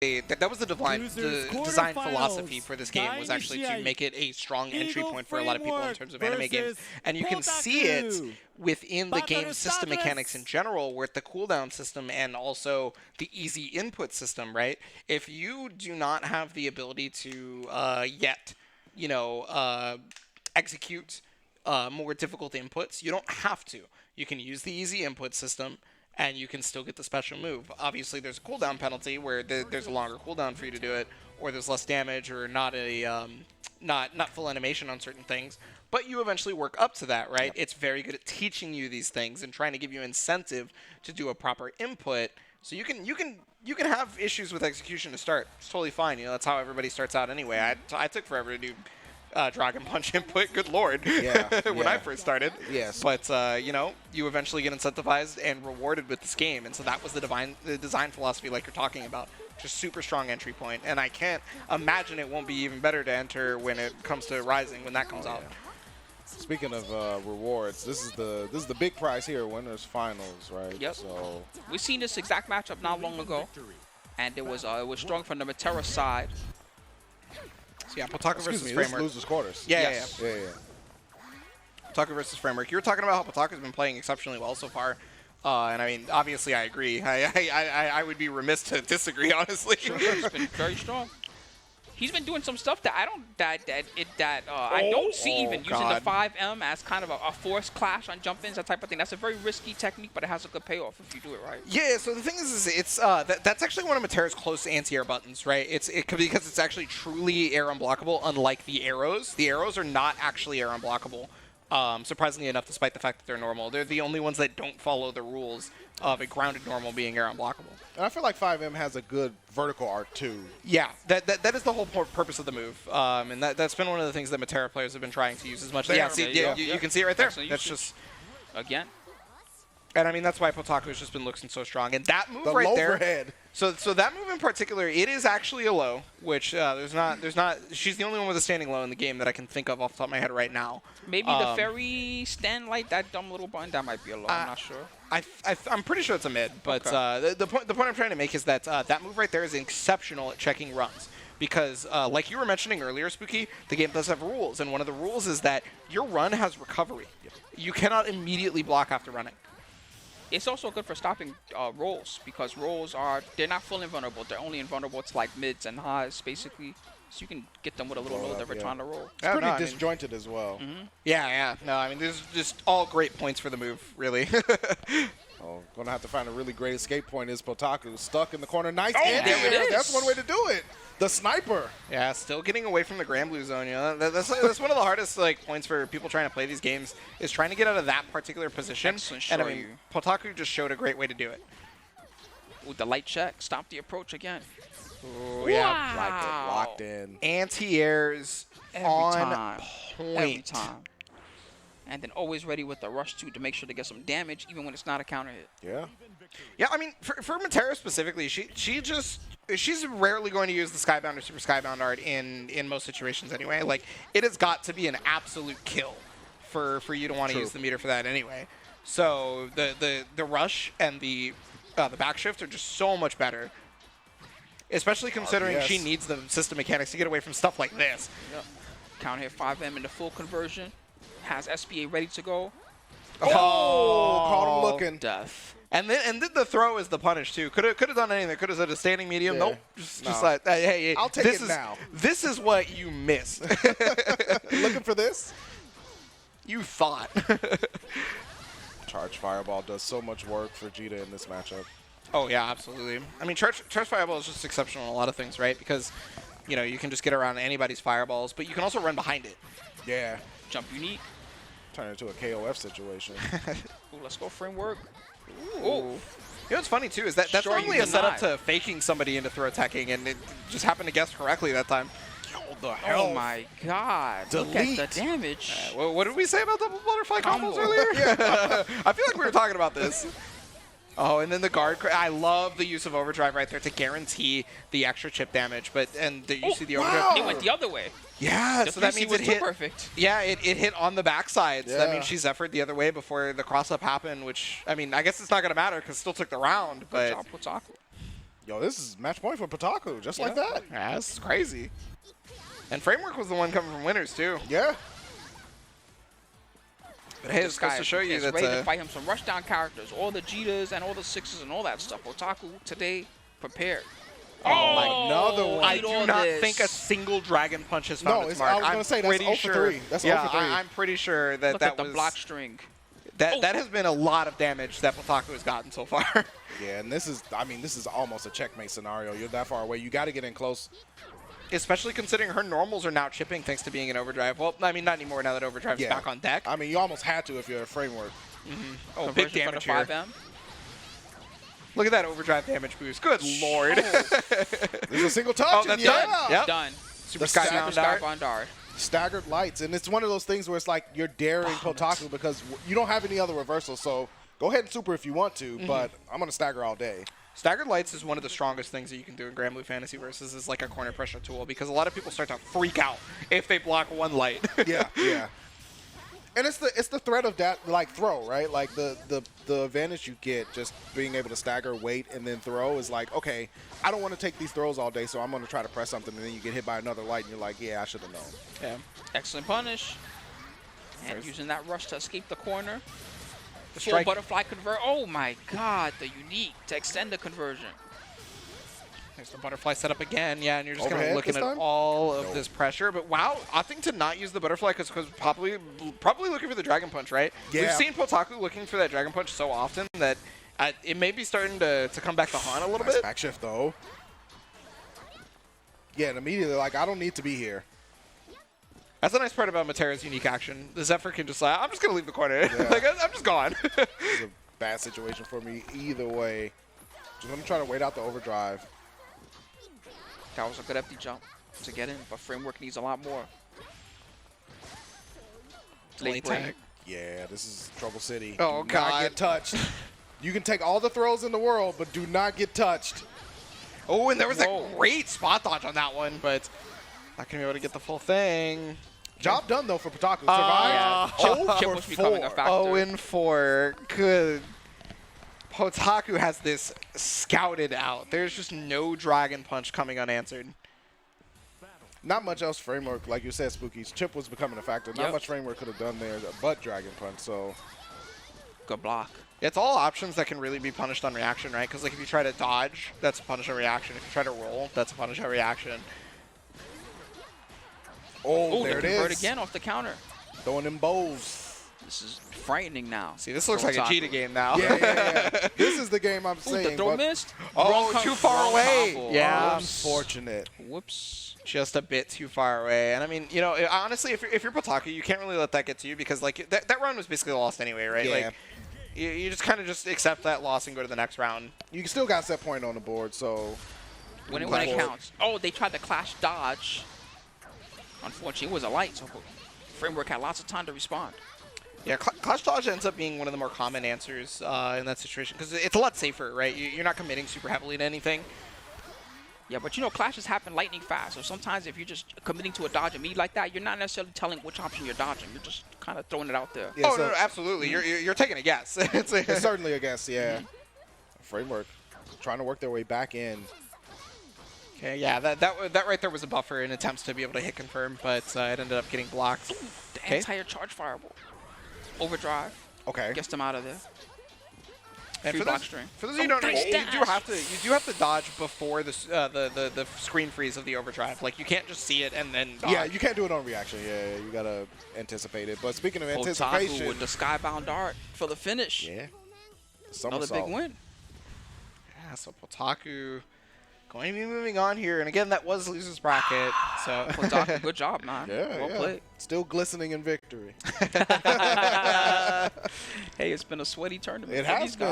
That was the design philosophy for this game, was actually to make it a strong entry point for a lot of people in terms of anime games. And you can see it within the game system mechanics in general, with the cooldown system and also the easy input system, right? If you do not have the ability to execute more difficult inputs, you don't have to. You can use the easy input system, and you can still get the special move. Obviously, there's a cooldown penalty where there's a longer cooldown for you to do it, or there's less damage, or not full animation on certain things. But you eventually work up to that, right? Yep. It's very good at teaching you these things and trying to give you incentive to do a proper input. So you can have issues with execution to start. It's totally fine. That's how everybody starts out anyway. I took forever to do Dragon Punch input, good lord, when I first started. Yes. But, you eventually get incentivized and rewarded with this game. And so that was the design philosophy like you're talking about. Just super strong entry point. And I can't imagine it won't be even better to enter when it comes to Rising, when that comes out. Speaking of rewards, this is the big prize here, winners finals, right? Yep. So we seen this exact matchup not long ago, and it was strong from the Metora side. So yeah, Potaku versus Framework. This loses quarters. Yeah. Potaku versus Framework. You were talking about how Potaku's been playing exceptionally well so far. And I mean, obviously I agree. I would be remiss to disagree, honestly. Sure, he's been very strong. He's been doing some stuff that I don't see even using the 5M as kind of a forced clash on jump-ins, that type of thing. That's a very risky technique, but it has a good payoff if you do it right. Yeah. So the thing is it's that's actually one of Meteora's close anti-air buttons, right? Because it's actually truly air unblockable, unlike the arrows. The arrows are not actually air unblockable. Surprisingly enough, despite the fact that they're normal, they're the only ones that don't follow the rules of a grounded normal being air unblockable. And I feel like 5M has a good vertical art too. Yeah, that is the whole purpose of the move, and that's been one of the things that Metora players have been trying to use as much. Yeah, you can see it right there. That's just again. And I mean, that's why Potaku has just been looking so strong. And that move right there. Overhead. So that move in particular, it is actually a low, which there's not. She's the only one with a standing low in the game that I can think of off the top of my head right now. Maybe the fairy stand light, that dumb little button, that might be a low. I'm not sure. I'm pretty sure it's a mid, but okay. the point I'm trying to make is that that move right there is exceptional at checking runs. Because, like you were mentioning earlier, Spooky, the game does have rules, and one of the rules is that your run has recovery. You cannot immediately block after running. It's also good for stopping rolls, because rolls they're not full invulnerable. They're only invulnerable to like mids and highs, basically. So you can get them with a little load every time to roll. It's pretty disjointed as well. Yeah. No, I mean, there's just all great points for the move, really. Gonna have to find a really great escape point. Is Potaku stuck in the corner? Nice. There it is. That's one way to do it. The sniper. Yeah, still getting away from the Granblue zone. That's one of the hardest points for people trying to play these games, is trying to get out of that particular position. Excellent. And I mean, Potaku just showed a great way to do it. Ooh, the light check. Stop the approach again. Ooh, yeah. Wow. Locked in. Anti-airs on point. Every time. And then always ready with the rush to make sure to get some damage, even when it's not a counter hit. Yeah. Yeah, I mean, for Metora specifically, she's rarely going to use the Skybound or Super Skybound art in most situations anyway. Like, it has got to be an absolute kill for you to want to use the meter for that anyway. So the rush and the backshift are just so much better. Especially considering she needs the system mechanics to get away from stuff like this. Yep. Counter hit 5M into full conversion. Has SBA ready to go. Oh, caught him looking. Death. And then the throw is the punish too. Could have done anything. Could have said a standing medium. Nope. Just like, hey, I'll take it now. This is what you missed. Looking for this? You thought. Charge Fireball does so much work for Djeeta in this matchup. Oh yeah, absolutely. I mean, Charge Fireball is just exceptional in a lot of things, right? Because you can just get around anybody's fireballs, but you can also run behind it. Yeah. Jump unique. Turn it into a KOF situation. Ooh, let's go framework. Ooh. What's funny too is that's normally a setup to faking somebody into throw attacking, and it just happened to guess correctly that time. Oh my god. Delete. Look at the damage. What did we say about double butterfly combos earlier? I feel like we were talking about this. Oh, and then the guard. I love the use of overdrive right there to guarantee the extra chip damage. You see the overdrive. It went the other way. Yeah, so that means it hit. Perfect. Yeah, it hit on the backside. So that means she Zephyr'd the other way before the cross up happened. Which I mean, I guess it's not gonna matter because still took the round. But Good job, Potaku. Yo, this is match point for Potaku, just like that. Yeah, this is crazy. And Framework was the one coming from winners, too. Yeah. But hey, it's supposed to show you is that ready to fight him some rushdown characters, all the Jeetas and all the Sixes and all that stuff. Potaku today prepared. Oh, another one. I do not think a single Dragon Punch has found its mark. I was going to say, that's 0 for 3. That's 0 for 3. I'm pretty sure that Look that at the was... block string. That has been a lot of damage that Potaku has gotten so far. Yeah, and this is, I mean, this is almost a checkmate scenario. You're that far away. You got to get in close. Especially considering her normals are now chipping thanks to being in overdrive. Well, I mean, not anymore now that overdrive's back on deck. I mean, you almost had to if you're a Framework. Oh, big Conversion damage for the here. 5M. Look at that overdrive damage boost. Good lord. There's a single touch. Oh, that's done. Yep. Done. Super Sky Skybound Dart. Skybound Dart. Staggered lights, and it's one of those things where it's like you're daring Potaku because you don't have any other reversals, so go ahead and super if you want to, but I'm going to stagger all day. Staggered lights is one of the strongest things that you can do in Granblue Fantasy versus is like a corner pressure tool because a lot of people start to freak out if they block one light. Yeah. And it's the threat of that like throw, right? Like the advantage you get just being able to stagger, wait, and then throw is like, okay, I don't want to take these throws all day, so I'm going to try to press something, and then you get hit by another light, and you're like, yeah, I should have known. Yeah. Excellent punish. And using that rush to escape the corner. The Full strike. butterfly convert. Oh my god, the unique to extend the conversion. There's the butterfly setup again, yeah, and you're just kind of Overhead looking this at time? all of this pressure. But wow, opting to not use the butterfly because probably looking for the Dragon Punch, right? Yeah. We've seen Potaku looking for that Dragon Punch so often that it may be starting to come back to haunt a little Nice bit. back shift, though. Yeah, and immediately, like, I don't need to be here. That's the nice part about Metora's unique action. The Zephyr can just like, I'm just going to leave the corner. Yeah. Like, I'm just gone. This is a bad situation for me either way. Just going to try to wait out the overdrive. That was a good empty jump to get in, but Framework needs a lot more. Late tag. Yeah, this is Trouble City. Oh, do God. not get touched. You can take all the throws in the world, but do not get touched. Oh, and there was a great spot dodge on that one, but not going to be able to get the full thing. Job done, though, for Potaku. Survived. Yeah, Chip for was becoming a 4. factor. 0-4. Good. Potaku has this scouted out. There's just no Dragon Punch coming unanswered. Not much else Framework, like you said, Spookies. Chip was becoming a factor. Not Yep. much Framework could have done there, but Dragon Punch, so... Good block. It's all options that can really be punished on reaction, right? Because like if you try to dodge, that's a punish on reaction. If you try to roll, that's a punish on reaction. Oh, Oh, there the it convert is. again off the counter. Throwing them bows. This is frightening now. See, this looks like a Potaku. Gjeeta game now. Yeah. This is the game I'm Ooh, saying. the throw but missed. Oh, Wrong too far wrong away. combo. Yeah. Unfortunate. Whoops. Just a bit too far away. And I mean, you know, honestly, if you're Potaku, you can't really let that get to you because like that run was basically lost anyway, right? Yeah. Like you just kind of just accept that loss and go to the next round. You still got set point on the board, so... When it Clash. counts. Oh, they tried to clash dodge. Unfortunately, it was a light, so Framework had lots of time to respond. Yeah, Clash Dodge ends up being one of the more common answers in that situation because it's a lot safer, right? You're not committing super heavily to anything. Yeah, but you know, clashes happen lightning fast. So sometimes if you're just committing to a dodge immediately like that, you're not necessarily telling which option you're dodging. You're just kind of throwing it out there. Yeah, Oh, so no, absolutely. You're taking a guess. it's certainly a guess, yeah. Framework trying to work their way back in. Okay, yeah, that right there was a buffer in attempts to be able to hit confirm, but it ended up getting blocked. The Okay. entire charge fireball. Overdrive. Okay. Gets them out of there. And Free for block those, string. for those of you who don't know, nice you dash. do have to dodge before the screen freeze of the overdrive. Like you can't just see it and then dodge. Yeah, you can't do it on reaction. Yeah, you got to anticipate it. But speaking of Potaku anticipation... with the skybound dart for the finish. Yeah. Another Somersault. big win. Yeah, so Potaku going to be moving on here, and again, that was loser's bracket. So Potaku, good job, man. Yeah, Well yeah. played. Still glistening in victory. Hey, it's been a sweaty tournament. It for has these been.